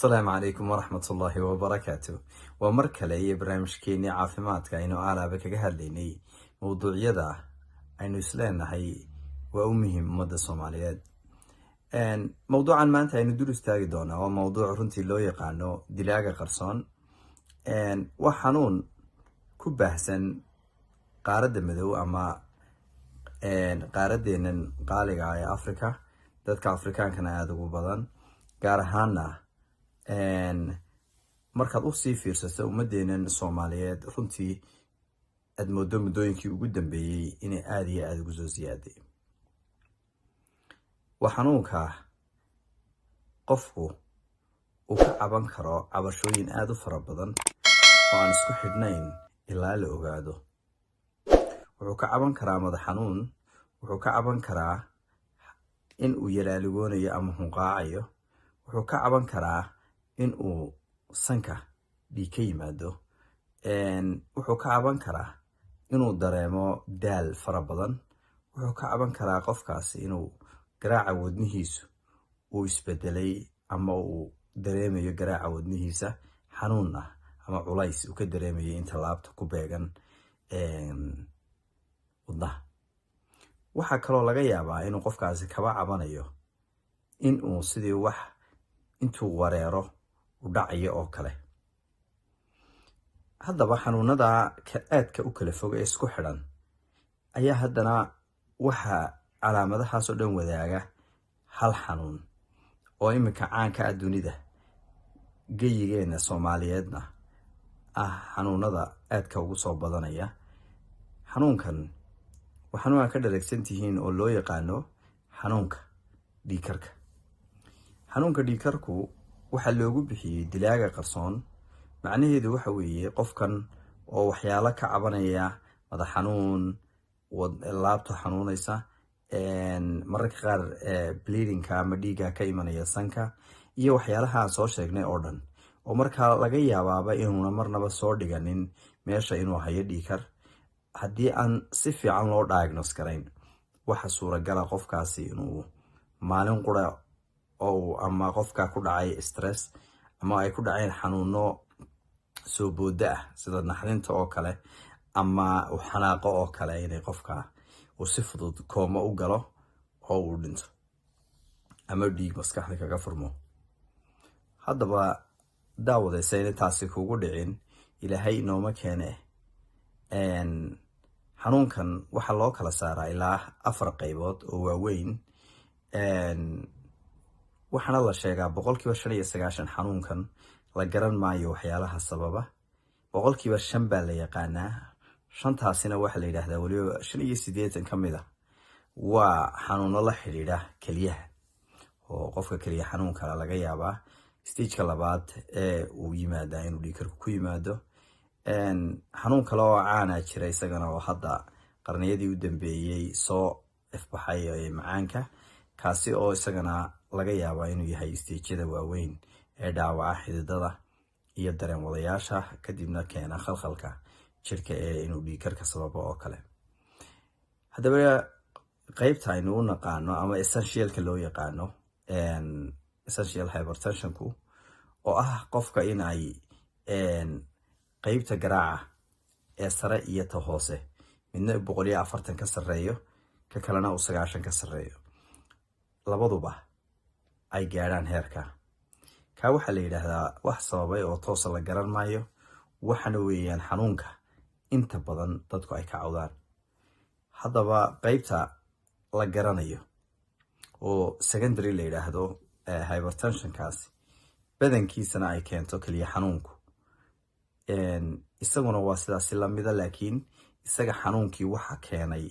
السلام عليكم ورحمة الله وبركاته. ومركلة هي برنامج كيني عافيماتك إنه أنا بكجهل ليني موضوع يدا إنه إسلامنا هي وأمهم مدة الصوماليات. إن موضوعا ما أنت إنه دروس تاجي دونا وموضوع رنتي لو يقعنه دلاجة قرصان إن وحنون كبهسن قارد مدو أما إن قارد إن قالق على أفريقيا dadka Afrikaanka aad ugu badan gaar ahaan markaad u sii fiirsato ummadeenan Soomaaliyeed runtii aad moodo muddooyinkii ugu dambeeyay inay aad iyo aad ugu soo ziyaaday waxanuunka qofku uu ka caban karo cabashooyin aad u fara badan oo aan isku xidhnayn ilaa la ogaado wuxuu ka caban karaa madax xanuun wuxuu ka caban karaa in uu yaraaligoonayo ama hunqaacayo wuxuu ka caban karaa in uu sanka dhiig ka yimaado wuxuu ka caban karaa inuu dareemo daal fara badan wuxuu ka caban karaa qofkaasi inuu garaaca wadnihiisu uu isbedelay ama uu dareemayo garaaca wadnihiisa xanuun ah ama culays uu ka dareemayo inta laabta ku beegan wadnaha waxa kaloo laga yaabaa inuu qofkaasi kaba cabanayo in uu sidii wax intuu wareero u dhacayo oo kale haddaba xanuunada aadka u kala fog ee isku xidhan ayaa haddana waxa calaamadahaas oo dhan wadaaga hal xanuun oo imika caanka ah dunida geyigeena Soomaaliyeedna xanuunada aadka ugu soo badanaya xanuunkan waxaanu ka dhareegsantihiin oo loo yaqaano xanuunka dhiigkarka xanuunka dhiigkarku waxa loogu bixiyay dilaaga qarsoon macnaheedu waxa weeye qofkan oo waxyaalo ka cabanaya madax xanuun laabto xanuunaysa mararka qaar bleedingka ama dhiiga ka imanaya sanka iyo waxyaalaha aan soo sheegnay oo dhan oo markaa laga yaabaaba inuuna marnaba soo dhiganin meesha inuu hayo dhiigkar haddii aan si fiican loo diagnose karayn waxa suuragal ah qofkaasi inuu maalin qura oo ama qofka ku dhacay stress ama ay ku dhaceen xanuuno soo booda ah sida naxdinta oo kale ama uu xanaaqo oo kale inay qofka uu si fudud kooma u galo oo uu dhinto ama dhiig maskaxda kaga furmo haddaba daawadaysa taasi kugu dhicin ilaahay nooma keene xanuunkan waxa loo kala saaraa ilaa 4 qaybood oo waaweyn waxaana la sheegaa 95% xanuunkan la garan maayo waxyaalaha sababa 5% baa la yaqaanaa 5taasina waxa la yiraahdaa waliba 85 kamid ah waa xanuuno la xiriira kaliyaha oo qofka kaliya xanuun kala laga yaabaa stage-ka labaad ee uu yimaado inuu dhiigkarku ku yimaado xanuun kale oo caan ah jira isagana oo hadda qarniyadii u dambeeyay soo ifbaxay ee macaanka kaasi oo isagana laga yaabaa inuu yahay stage-yada waaweyn ee dhaawaca xididada iyo dareen wadayaasha kadibna keena khalkhalka jirka ee inuu dhiigkarka sababo oo kale haddaba qaybta aynu u naqaano ama essentialka loo yaqaano essential hypertensionku oo ah qofka in ay qaybta garaaca ee sare iyo ta hoose midna 140 ka sareeyo ka kalena 90 ka sareeyo labaduba ay gaaraan heerka ka waxa la yiraahdaa wax sababay oo toos la garan maayo waxana weeyaan xanuunka inta badan dadku ay ka cawdaan haddaba qaybta la garanayo oo secondary la yiraahdo hypertensionkaas badankiisana ay keento kaliya xanuunku isaguna waa sidaas la mid ah laakiin isaga xanuunkii waxa keenay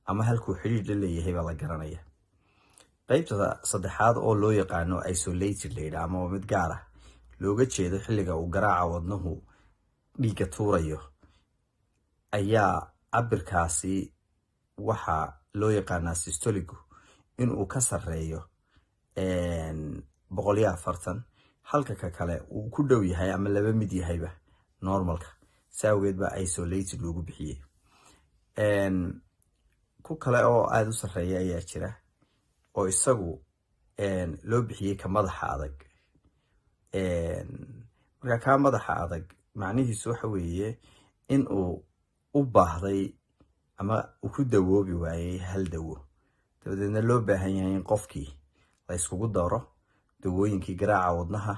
ama halkuu xiriir la leeyahay baa la garanaya qaybta saddexaad oo loo yaqaano isolated leeyahay ama mid gaar ah looga jeedo xilliga uu garaaca wadnuhu dhiigga tuurayo ayaa cabirkaasi waxa loo yaqaanaa systolic inuu ka sareeyo 140 halka ka kale uu ku dhow yahay ama laba mid yahayba normalka saawgeed ba isolated loogu bixiyay ku kale oo aad u sareeya ayaa jira oo isagu loo bixiyay ka madaxa adag marka kaa madaxa adag macnihiisu waxa weeye in uu u baahday ama uu ku dawoobi waayey hal dawo, dabadeedna loo baahan yahay in qofkii la iskugu daro dawooyinkii garaaca wadnaha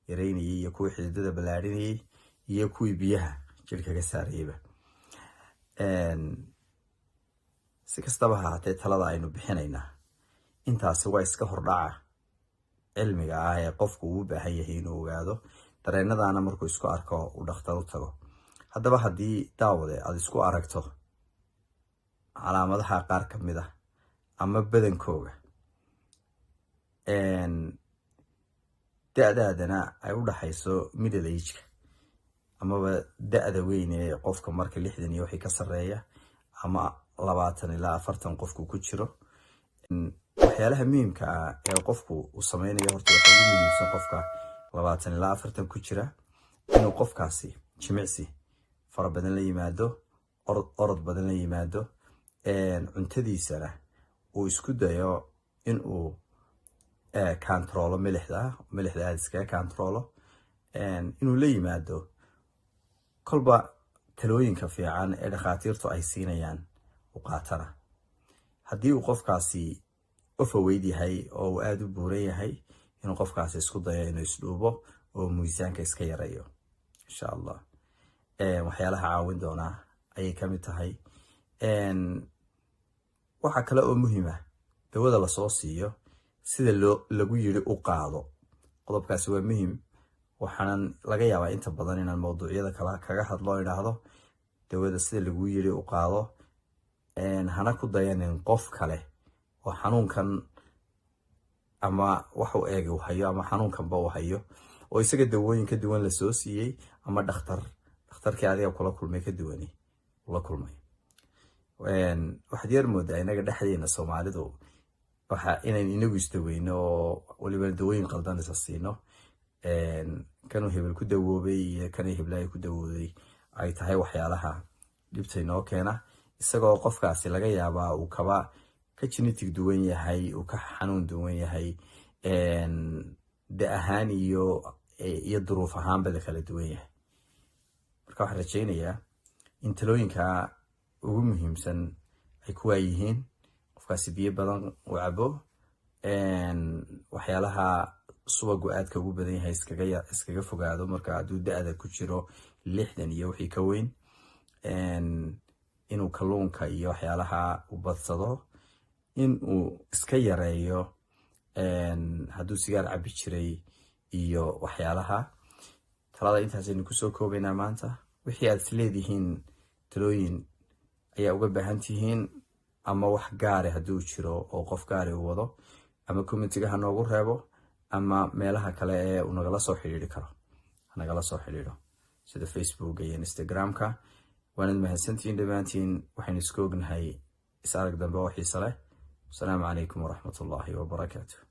yareynayay iyo kuwii xididada ballaarinayay iyo kuwii biyaha jirka ka saarayaba. si kastaba ha ahaatee talada aynu bixinaynaa intaasi waa iska hordhaca cilmiga ah ee qofku uu u baahan yahay inuu ogaado, dareenadaana markuu isku arko uu dhakhtar u tago. haddaba haddii daawade aad isku aragto calaamadaha qaar ka mid ah ama badankooga, da-daadana ay u dhaxayso middle age-ka amaba da-da weyn ee qofka marka 60 iyo wixii ka sarreeya ama 20 ilaa 40 qofku ku jiro, waxyaalaha muhiimka ah ee qofku uu sameynayo horta waxa ugu muhiimsan qofka 20 ilaa 40 ku jira inuu qofkaasi jimicsi fara badan la yimaado, orod badan la yimaado, cuntadiisana uu isku dayo in uu controlo milixda aad iskaga controlo, inuu la yimaado kolba talooyinka fiican ee dhakhaatiirtu ay siinayaan u qaatana. haddii uu qofkaasi overweight yahay oo uu aad u buuran yahay, inuu qofkaasi isku dayo inuu isdhuubo oo miisaanka iska yareeyo insha allah. waxyaalaha caawin doonaa ayay ka mid tahay. waxaa kale oo muhiim ah dawada lasoo siiyo sida lagu yiri u qaado. qodobkaasi waa muhiim, waxaan laga yaabaa inta badan inaan mawduucyada kale kaga hadlo idhaahdo dawada sida lagu yiri u qaado, hana ku dayanin qof kale oo xanuunkan ama wax u eeg uu hayo ama xanuunkanba uu hayo oo isaga dawooyin ka duwan la soo siiyey ama dhakhtarkii adiga kula kulmay ka duwani la kulmay. waxaad yar moodaa inaga dhexdeena Soomaalidu waxa inaan inagu istaweyno oo waliba dawooyin qaldan isa siino, kanuu hebel ku dawoobay iyo kanay heblaay ku dawooday ay tahay waxyaalaha dhibta inoo keena, isagoo qofkaasi laga yaabaa uu kaba ka genetic duwan yahay, uu ka xanuun duwan yahay, da ahaan iyo duruuf ahaanba la kala duwan yahay. marka waxaan rajaynayaa in talooyinka ugu muhiimsan ay kuwaa yihiin qofkaasi biyo badan u cabo, waxyaalaha subagu aadka ugu badan yahay iskaga fogaado marka hadduu da-da ku jiro 60 iyo wixii ka weyn, inuu kalluunka iyo waxyaalaha u badsado, in uu iska yareeyo hadduu sigaar cabi jiray iyo waxyaalaha. talada intaasaynu kusoo koobaynaa maanta. wixii aad isleedihiin talooyin ayaa uga baahan tihiin ama wax gaare hadduu jiro oo qof gaari u wado, ama commentiga ha noogu reebo ama meelaha kale ee uu nagala soo xiriiri karo nagala soo xiriiro sida Facebook iyo Instagram-ka. waanad mahadsantihiin dhammaantiin. waxaynu isku ognahay is arag dambe oo xiiso leh. asalaamu calaykum waraxmatullaahi wabarakaatuh.